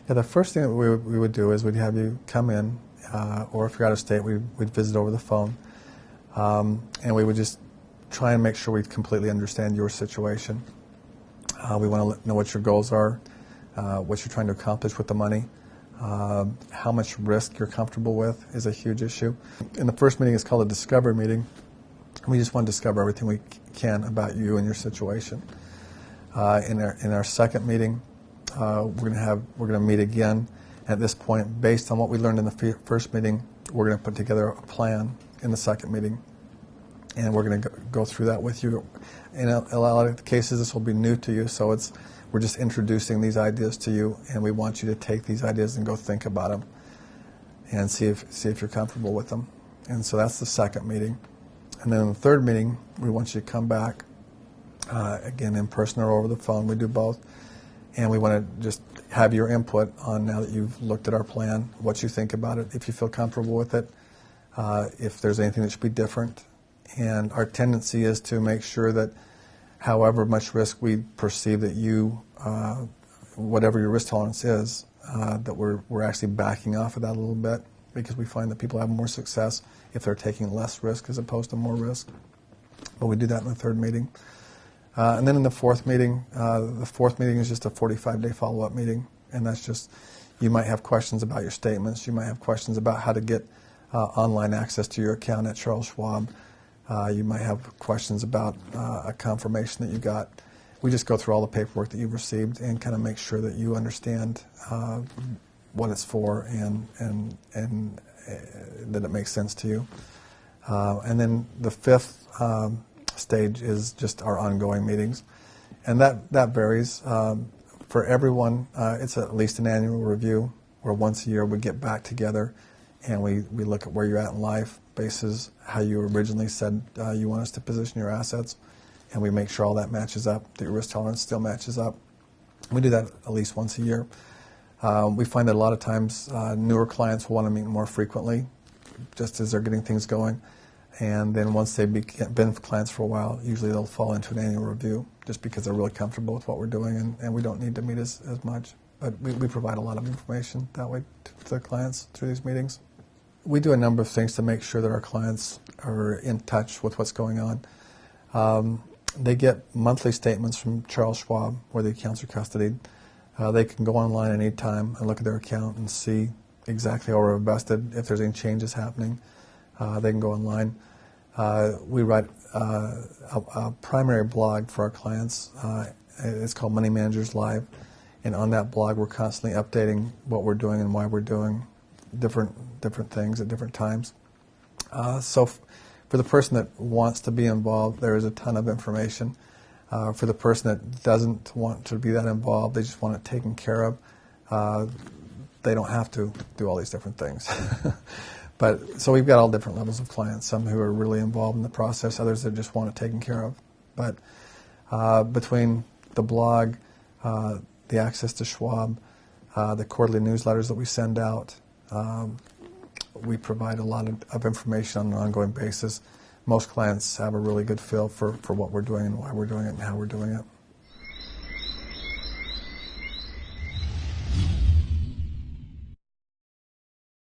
Yeah, the first thing that we would do is we'd have you come in, or if you're out of state, we'd visit over the phone, and we would just try and make sure we completely understand your situation. We want to know what your goals are, what you're trying to accomplish with the money, how much risk you're comfortable with is a huge issue. And the first meeting is called a discovery meeting. We just want to discover everything we can about you and your situation. In our second meeting, we're going to meet again. At this point, based on what we learned in the first meeting, we're going to put together a plan in the second meeting, and we're going to go through that with you. In a lot of cases, this will be new to you, so we're just introducing these ideas to you, and we want you to take these ideas and go think about them and see if you're comfortable with them. And so that's the second meeting. And then in the third meeting, we want you to come back, again, in person or over the phone. We do both. And we want to just have your input on, now that you've looked at our plan, what you think about it, if you feel comfortable with it, if there's anything that should be different. And our tendency is to make sure that however much risk we perceive that you, whatever your risk tolerance is, that we're actually backing off of that a little bit, because we find that people have more success if they're taking less risk as opposed to more risk. But we do that in the third meeting. And then in the fourth meeting is just a 45-day follow-up meeting, and that's just, you might have questions about your statements, you might have questions about how to get online access to your account at Charles Schwab, you might have questions about a confirmation that you got. We just go through all the paperwork that you've received and kind of make sure that you understand what it's for and that it makes sense to you. And then the fifth stage is just our ongoing meetings, and that varies for everyone. It's at least an annual review where once a year we get back together and we look at where you're at in life, basis how you originally said you want us to position your assets, and we make sure all that matches up, that your risk tolerance still matches up. We do that at least once a year. We find that a lot of times newer clients will want to meet more frequently just as they're getting things going. And then once they've been clients for a while, usually they'll fall into an annual review just because they're really comfortable with what we're doing, and we don't need to meet as much. But we provide a lot of information that way to the clients through these meetings. We do a number of things to make sure that our clients are in touch with what's going on. They get monthly statements from Charles Schwab where the accounts are custodied. They can go online at any time and look at their account and see exactly how we're invested, if there's any changes happening. They can go online. We write a primary blog for our clients. It's called Money Managers Live. And on that blog, we're constantly updating what we're doing and why we're doing different things at different times. So for the person that wants to be involved, there is a ton of information. For the person that doesn't want to be that involved, they just want it taken care of, they don't have to do all these different things. But so we've got all different levels of clients, some who are really involved in the process, others that just want it taken care of. But between the blog, the access to Schwab, the quarterly newsletters that we send out, we provide a lot of information on an ongoing basis. Most clients have a really good feel for what we're doing and why we're doing it and how we're doing it.